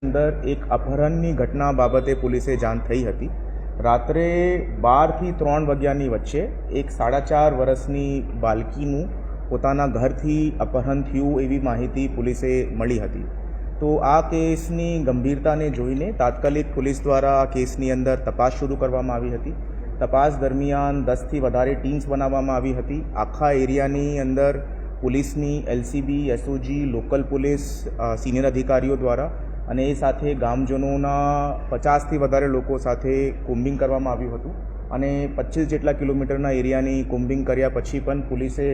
અંદર એક અપહરણની ઘટના બાબતે પોલીસે જાણ થઈ હતી. રાત્રે 12થી 3 વાગ્યાની વચ્ચે એક 4.5 વર્ષની બાળકીનું પોતાના ઘરથી અપહરણ થયું એવી માહિતી પોલીસે મળી હતી. તો આ કેસની ગંભીરતાને જોઈને તાત્કાલિક પોલીસ દ્વારા આ કેસની અંદર તપાસ શરૂ કરવામાં આવી હતી. તપાસ દરમિયાન 10થી વધારે ટીમ્સ બનાવવામાં આવી હતી. આખા એરિયાની અંદર પોલીસની LCB, SOG, local police, senior અધિકારીઓ દ્વારા અને એ સાથે ગામજનોના 50થી વધારે લોકો સાથે કોમ્બિંગ કરવામાં આવ્યું હતું. અને 25 જેટલા કિલોમીટરના એરિયાની કોમ્બિંગ કર્યા પછી પણ પોલીસે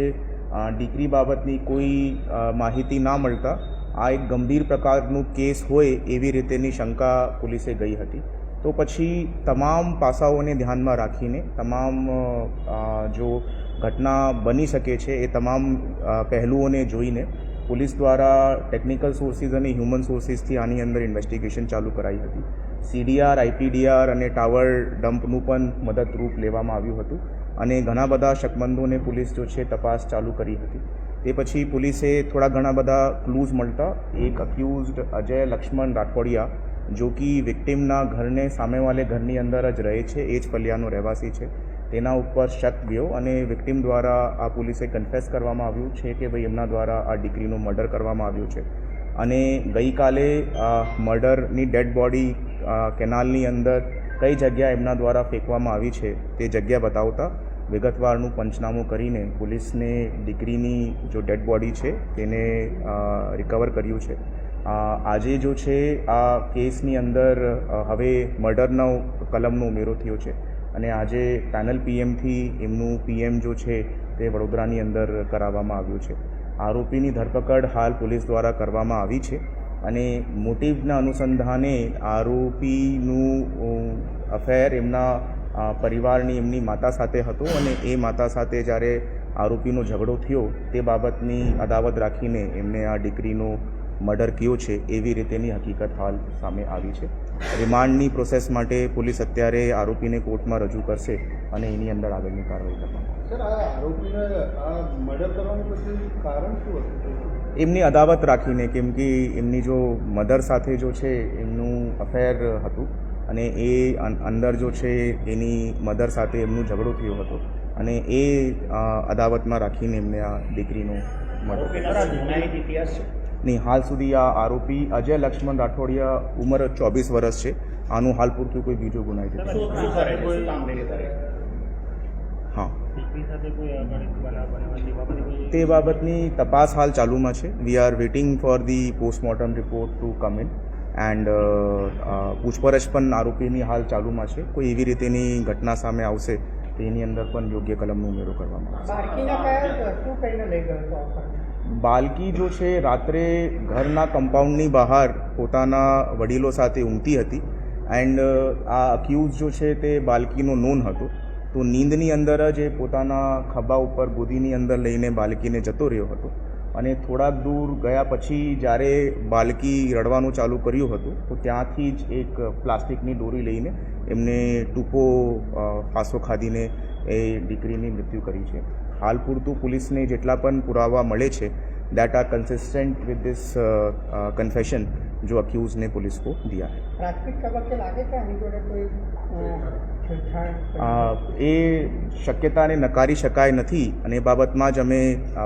દીકરી બાબતની કોઈ માહિતી ના મળતા આ એક ગંભીર પ્રકારનું કેસ હોય એવી રીતેની શંકા પોલીસે ગઈ હતી. તો પછી તમામ પાસાઓને ધ્યાનમાં રાખીને તમામ જો ઘટના બની શકે છે એ તમામ પહેલુઓને જોઈને પોલીસ દ્વારા ટેકનિકલ સોર્સિસ અને હ્યુમન સોર્સિસથી આની અંદર ઇન્વેસ્ટિગેશન ચાલુ કરાઈ હતી. CDR, IPDR અને ટાવર ડમ્પનું પણ મદદરૂપ લેવામાં આવ્યું હતું અને ઘણા બધા શકમંદોને પોલીસ જો છે તપાસ ચાલુ કરી હતી. તે પછી પોલીસે થોડા ઘણા બધા ક્લૂઝ મળતા એક અક્યુઝડ અજય લક્ષ્મણ રાઠોડિયા જો કે વિક્ટિમના ઘરને સામેવાલે ઘરની અંદર જ રહે છે, એ જ ફલિયાનો રહેવાસી છે, તેના ઉપર શક ગયો અને વિક્ટિમ દ્વારા આ પોલીસે કન્ફેસ કરવામાં આવ્યું છે કે ભાઈ એમના દ્વારા આ દીકરીનું મર્ડર કરવામાં આવ્યું છે. અને ગઈકાલે મર્ડરની ડેડ બોડી કેનાલની અંદર કઈ જગ્યા એમના દ્વારા ફેંકવામાં આવી છે તે જગ્યા બતાવતા વિગતવારનું પંચનામું કરીને પોલીસને દીકરીની જો ડેડ બોડી છે તેને રિકવર કર્યું છે. આજે જો છે આ કેસની અંદર હવે મર્ડરનો કલમનો ઉમેરો થયો છે અને આજે પેનલ PMથી એમનું PM જો છે તે વડોદરાની અંદર કરાવવામાં આવ્યું છે. આરોપીની ધરપકડ હાલ પોલીસ દ્વારા કરવામાં આવી છે અને મોટિવના અનુસંધાને આરોપીનું અફેર એમના પરિવારની એમની માતા સાથે હતો અને એ માતા સાથે જ્યારે આરોપીનો ઝઘડો થયો તે બાબતની અદાવત રાખીને એમને આ દીકરીનો મર્ડર કર્યો છે એવી રીતેની હકીકત હાલ સામે આવી છે. રિમાન્ડની પ્રોસેસ માટે પોલીસ અત્યારે આરોપીને કોર્ટમાં રજૂ કરશે અને એની અંદર આગળની કાર્યવાહી કરવામાં સર, આ આરોપીને આ મર્ડર કરવાનું પછી કારણ શું હતું? એમની અદાવત રાખીને, કેમ કે એમની જો મધર સાથે જો છે એમનું અફેર હતું અને એ અંદર જો છે એની મધર સાથે એમનું ઝઘડો થયો હતો અને એ અદાવતમાં રાખીને એમને આ દીકરીનો મર્ડર. નહીં, હાલ સુધી આ આરોપી અજય લક્ષ્મણ રાઠોડિયા ઉંમર 24 વર્ષ છે. આનું હાલ પૂરતું કોઈ બીજો ગુનાહિત હા તે બાબતની તપાસ હાલ ચાલુમાં છે. We are waiting for the postmortem report to come in and પૂછપરછ પણ આરોપીની હાલ ચાલુમાં છે. કોઈ એવી રીતેની ઘટના સામે આવશે તેની અંદર પણ યોગ્ય કલમનો ઉમેરો કરવામાં આવશે. બાળકી જો છે રાત્રે ઘરના કમ્પાઉન્ડની બહાર પોતાના વડીલો સાથે ઊંઘતી હતી એન્ડ આ અક્યુઝ જો છે તે બાળકીનો નોન હતો. તો નીંદની અંદર જ એ પોતાના ખભા ઉપર ગોદીની અંદર લઈને બાળકીને જતો રહ્યો હતો અને થોડાક દૂર ગયા પછી જ્યારે બાળકી રડવાનું ચાલુ કર્યું હતું તો ત્યાંથી જ એક પ્લાસ્ટિકની દોરી લઈને એમને ટૂંકો ફાંસો ખાધીને એ દીકરીની મૃત્યુ કરી છે. હાલ પૂરતું પોલીસને જેટલા પણ પુરાવા મળે છે that are consistent with this confession जो अक्यूज ने पुलिस को दिया है. प्राथमिक तबक्के लागे क्या आनी जोड़े कोई એ શક્યતાને નકારી શકાય નથી અને એ બાબતમાં જ અમે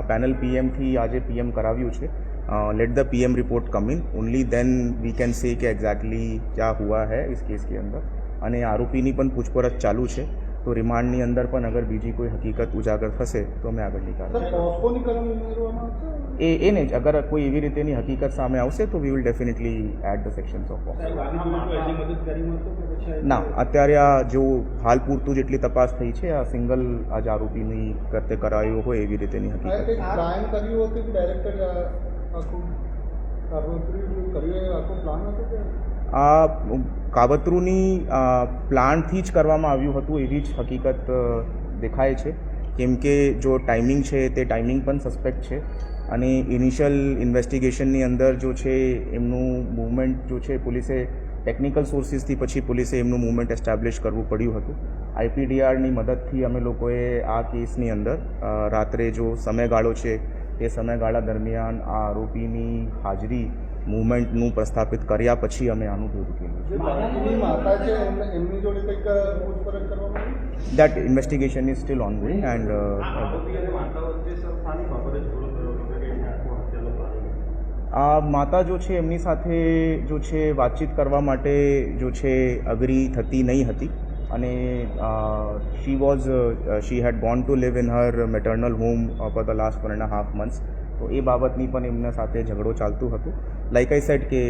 પેનલ PMથી આજે PM કરાવ્યું છે. Let the PM report come in, only then we can say कि एग्जैक्टली क्या हुआ है इस केस के अंदर. અને આરોપીની પણ પૂછપરછ ચાલુ છે. તો રિમાન્ડની અંદર પણ અગર બીજી કોઈ હકીકત ઉજાગર થશે તો અમે આગળની કાર્યવાહી એને જ અગર કોઈ એવી રીતેની હકીકત સામે આવશે તો we will definitely add the sections of ના. અત્યારે આ જો હાલ પૂરતું જેટલી તપાસ થઈ છે આ સિંગલ આ જ આરોપીની કૃત્ય કરાયો હોય એવી રીતેની હકીકત. આ કાવતરૂની પ્લાનથી જ કરવામાં આવ્યું હતું એવી જ હકીકત દેખાય છે. કેમ કે જો ટાઈમિંગ છે તે ટાઈમિંગ પણ સસ્પેક્ટ છે અને ઇનિશિયલ ઇન્વેસ્ટિગેશનની અંદર જો છે એમનું મૂવમેન્ટ જો છે પોલીસે ટેકનિકલ સોર્સિસથી પછી પોલીસે એમનું મૂવમેન્ટ એસ્ટાબ્લિશ કરવું પડ્યું હતું. IPDRની મદદથી અમે લોકોએ આ કેસની અંદર રાત્રે જો સમયગાળો છે તે સમયગાળા દરમિયાન આ આરોપીની હાજરી મૂવમેન્ટનું પ્રસ્થાપિત કર્યા પછી અમે આનું ભેગું કર્યું જે બાળકીની માતા છે એમની જોડે કંઈક પૂછપરછ કરવામાં આવી? That investigation is still on going and આ માતા જો છે એમની સાથે જો છે વાતચીત કરવા માટે જો છે અગ્રી થતી નહીં હતી અને she had gone to live in her maternal home for the last 1.5 months. તો એ બાબતની પણ એમના સાથે ઝઘડો ચાલતું હતું. લાઈક આઈ સેડ કે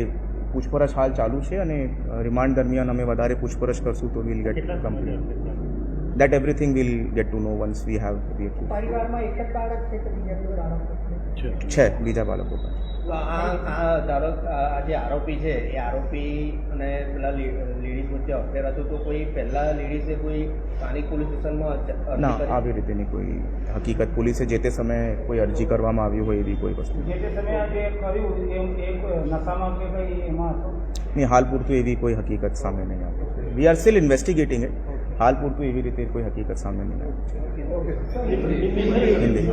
પૂછપરછ હાલ ચાલુ છે અને રિમાન્ડ દરમિયાન અમે વધારે પૂછપરછ કરશું તો will get complete that everything will get to know once we have the accused. પરિવારમાં એક જ બાળક છે કે બીજા કોઈ બાળકો છે? છે બીજા બાળકો પણ. ધારો આ જે આરોપી છે એ આરોપી અને પેલા લેડીઝ વચ્ચે અફેર હતું તો કોઈ પહેલા લેડીઝે કોઈ સ્થાનિક પોલીસ સ્ટેશનમાં ના આવી રીતેની કોઈ હકીકત પોલીસે જે તે સમયે કોઈ અરજી કરવામાં આવી હોય એવી કોઈ વસ્તુ જે તે સમયે જે કર્યું એમ એક નશામાં કે કંઈ એમાં હતો? નહીં, હાલ પૂરતું એવી કોઈ હકીકત સામે નહીં આવી. We are still investigating it. હાલ પૂરતું એવી રીતે કોઈ હકીકત સામે નહીં આવી. હિન્દી